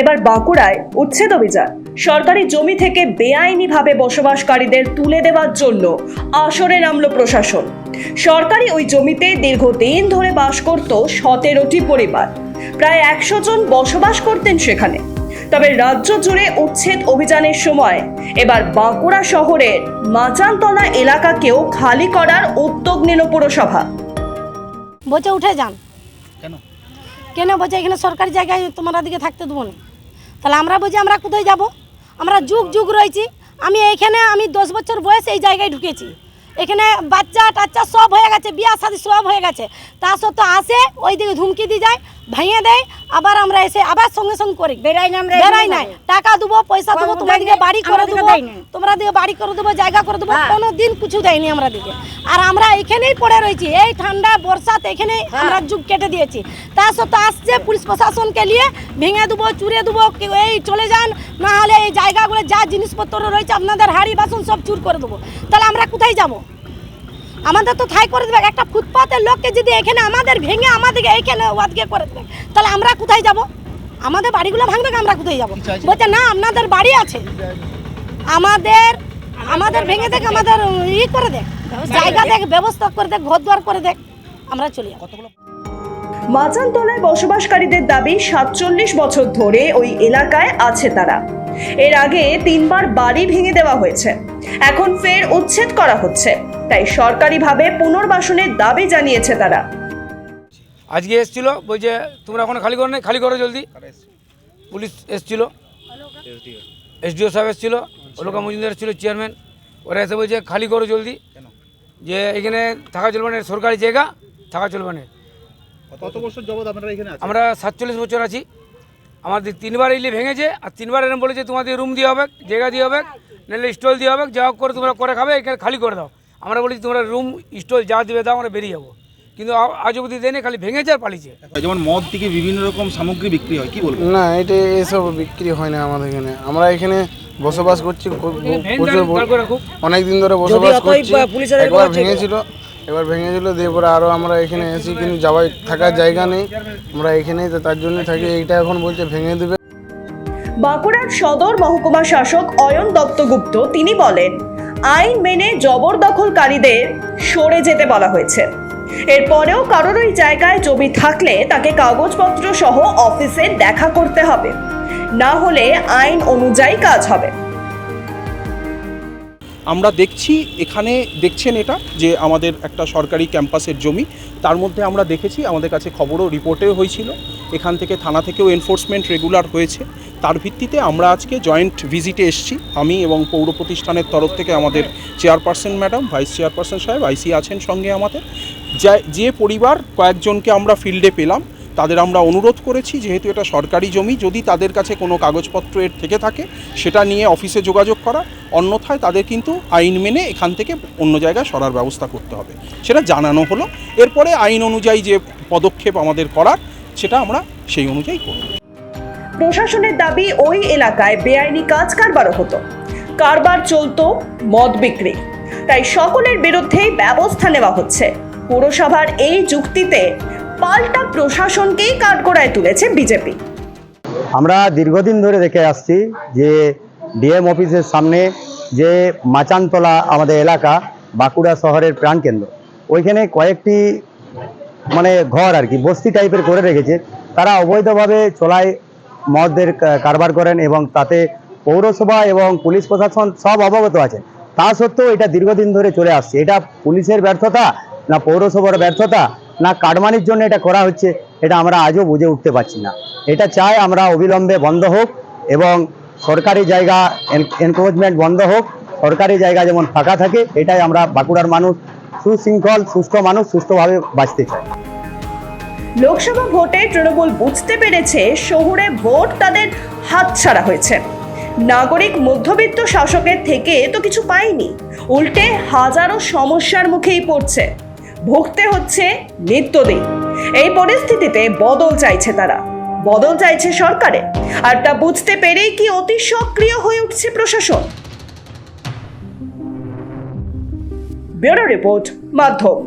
এবার বাঁকুড়ায় উচ্ছেদ অভিযান। সরকারি জমি থেকে বেআইনিভাবে বসবাসকারীদের তুলে দেওয়ার জন্য আসরে নামল প্রশাসন। সরকারি ওই জমিতে দীর্ঘদিন ধরে বাস করত 17টি পরিবার, প্রায় 100 জন বসবাস করতেন সেখানে। তবে রাজ্য জুড়ে উচ্ছেদ অভিযানের সময় এবার বাঁকুড়া শহরের মাচানতলা এলাকাকেও খালি করার উদ্যোগ নিল পুরসভা। বলছে উঠে যান। কেন বলছে এখানে সরকারি জায়গায় তোমরা দিকে থাকতে দেবো না। তাহলে আমরা বলছি আমরা কোথায় যাব? আমরা যুগ যুগ রয়েছি। আমি 10 বছর বয়স এই জায়গায় ঢুকেছি। এখানে বাচ্চা টাচ্চা সব হয়ে গেছে, বিয়া শাদী সব হয়ে গেছে। তা সত্ত্বেও আসে ওই দিকে ধুমকি দিয়ে যায়, ভেঙে দেয়, আবার আমরা এসে আবার সঙ্গে সঙ্গে করি বেড়াই নাই। টাকা দেবো, পয়সা দেবো, তোমরা দিকে বাড়ি করে দেবো, তোমরা দিকে বাড়ি করে দেবো, জায়গা করে দেবো, কোনো দিন কিছু দেয়নি আমরা দিকে। আর আমরা এখানেই পড়ে রয়েছি, এই ঠান্ডা বর্ষাতে এখানেই আমরা যুগ কেটে দিয়েছি। তা সত্ত্বেও আসছে পুলিশ প্রশাসনকে নিয়ে ভেঙে দেবো, চুরে দেবো, এই চলে যান, না হলে এই জায়গাগুলো যা জিনিসপত্র রয়েছে আপনাদের হাঁড়ি বাসন সব চুর করে দেবো। তাহলে আমরা কোথায় যাব? আমাদের তো ঠাই করে দেবে। একটা ফুটপাতের লোককে যদি এখানে আমাদের ভেঙে আমাদেরকে এইখানে ওয়াদকে করে দেবে, তাহলে আমরা কোথায় যাব? আমাদের বাড়িগুলো ভাঙবে, আমরা কোথায় যাব? বলছে না আপনাদের বাড়ি আছে, আমাদের ভেঙে দেখ, আমাদের করে দেখ, জায়গা দেখ, ব্যবস্থা করে দেখ, ঘর দুয়ার করে দেখ, আমরা চলি। মাচানতলায় বসবাসকারীদের দাবি 47 বছর ধরে ওই এলাকায় আছে তারা। এর আগে 3 বার বাড়ি ভেঙে দেওয়া হয়েছে, এখন ফের উচ্ছেদ করা হচ্ছে। তাই সরকারিভাবে পুনর্বাসনের দাবি জানিয়েছে তারা। আজকে এসেছিল, বলছে তোমরা এখন খালি করো না, খালি করো জলদি। পুলিশ এসেছিল, এসডিও সাহেব এসেছিল, অলকা মজুমদার ছিল চেয়ারম্যান। ওরা এসে বলছে খালি করো জলদি, যে এখানে থাকা চলবে না, সরকারি জায়গা, থাকা চলবে না। কত বছর যাবত আপনারা এখানে আছেন? আমরা 47 বছর আছি। আমাদের 3 বার এলে ভেঙেছে, আর 3 বার এরকম বলেছে তোমাদের রুম দিয়ে হবে, জায়গা দিয়ে হবে, নাহলে স্টল দিয়ে হবে, যা করে তোমরা করে খাবে, এখানে খালি করে দাও। আমরা বলেছি তোমরা রুম স্টল যা দেবে দাও, আমরা বেরিয়ে যাবো। কিন্তু আজ অবধি দেয়নি, খালি ভেঙেছে আর পালিয়েছে। যেমন মদ থেকে বিভিন্ন রকম সামগ্রী বিক্রি হয়, কি বলবো? না, এটা এসব বিক্রি হয় না আমাদের এখানে। আমরা এখানে বসবাস করছি, অনেক দিন ধরে বসবাস করছি। এবার ভেঙেছিল দিয়ে পরে আরও আমরা এখানে এসেছি, কিন্তু যাওয়ার থাকার জায়গা নেই, আমরা এখানেই তো তার জন্য থাকি। এইটা এখন বলছে ভেঙে দেবে। বাঁকুড়ার সদর মহকুমা শাসক অয়ন দত্তগুপ্ত তিনি বলেন, আইন মেনে জবরদখলকারীদের সরে যেতে বলা হয়েছে। এরপরেও কারোর ওই জায়গায় জমি থাকলে তাকে কাগজপত্র সহ অফিসে দেখা করতে হবে, না হলে আইন অনুযায়ী কাজ হবে। আমরা দেখছি এখানে, দেখছেন এটা যে আমাদের একটা সরকারি ক্যাম্পাসের জমি, তার মধ্যে আমরা দেখেছি, আমাদের কাছে খবরও রিপোর্টেও হয়েছিল, এখান থেকে থানা থেকেও এনফোর্সমেন্ট রেগুলার হয়েছে। তার ভিত্তিতে আমরা আজকে জয়েন্ট ভিজিটে এসেছি, আমি এবং পৌর প্রতিষ্ঠানের তরফ থেকে আমাদের চেয়ারপারসন ম্যাডাম, ভাইস চেয়ারপারসন সাহেব, আইসি আছেন সঙ্গে আমাদের। যে পরিবার কয়েকজনকে আমরা ফিল্ডে পেলাম, তাদের আমরা অনুরোধ করেছি, যেহেতু এটা সরকারি জমি, যদি তাদের কাছে কোনো কাগজপত্র এর থেকে থাকে সেটা নিয়ে অফিসে যোগাযোগ করা, অন্যথায় তাদের কিন্তু আইন মেনে এখান থেকে অন্য জায়গায় সরার ব্যবস্থা করতে হবে, সেটা জানানো হলো। এরপরে আইন অনুযায়ী যে পদক্ষেপ আমাদের করার, সেটা আমরা সেই অনুযায়ী করব। প্রশাসনের দাবি, ওই এলাকায় বেআইনি কাজ কারবারও হতো, কারবার চলতো মদ বিক্রি। তাই সকলের বিরুদ্ধেই ব্যবস্থা নেওয়া হচ্ছে। পুরসভার এই যুক্তিতে পাল্টা প্রশাসনকেই কাঠগড়ায় তুলেছে বিজেপি। আমরা দীর্ঘদিন ধরে দেখে আসছি যে ডিএম অফিসের সামনে যে মাচানতলা আমাদের এলাকা, বাঁকুড়া শহরের প্রাণকেন্দ্র, ওইখানে কয়েকটি ঘর আর কি বস্তি টাইপের করে রেখেছে। তারা অবৈধভাবে চলায় মদের কারবার করেন এবং তাতে পৌরসভা এবং পুলিশ প্রশাসন সব অবগত আছে। তা সত্ত্বেও এটা দীর্ঘদিন ধরে চলে আসছে। এটা পুলিশের ব্যর্থতা, না পৌরসভার ব্যর্থতা, না কাটমানির জন্য এটা করা হচ্ছে, এটা আমরা আজও বুঝে উঠতে পারছি না। এটা চাই আমরা অবিলম্বে বন্ধ হোক এবং সরকারি জায়গা এনক্রোচমেন্ট বন্ধ হোক, সরকারি জায়গা যেমন ফাঁকা থাকে। এটাই আমরা বাঁকুড়ার মানুষ, সুশৃঙ্খল সুস্থ মানুষ, সুস্থভাবে বাঁচতে চাই। লোকসভা ভোটে তৃণমূল বুঝতে পেরেছে শহুরে ভোট তাদের হাতছাড়া হয়েছে। নাগরিক মধ্যবিত্ত শাসকের থেকে তো কিছু পায়নি, উল্টে হাজারো সমস্যার মুখেই পড়ছে, ভুগতে হচ্ছে নিত্যদিন। এই পরিস্থিতিতে বদল চাইছে তারা, বদল চাইছে সরকারে। আর তা বুঝতে পেরেই কি অতি সক্রিয় হয়ে উঠছে প্রশাসন। ব্যুরো রিপোর্ট, মাধ্যম।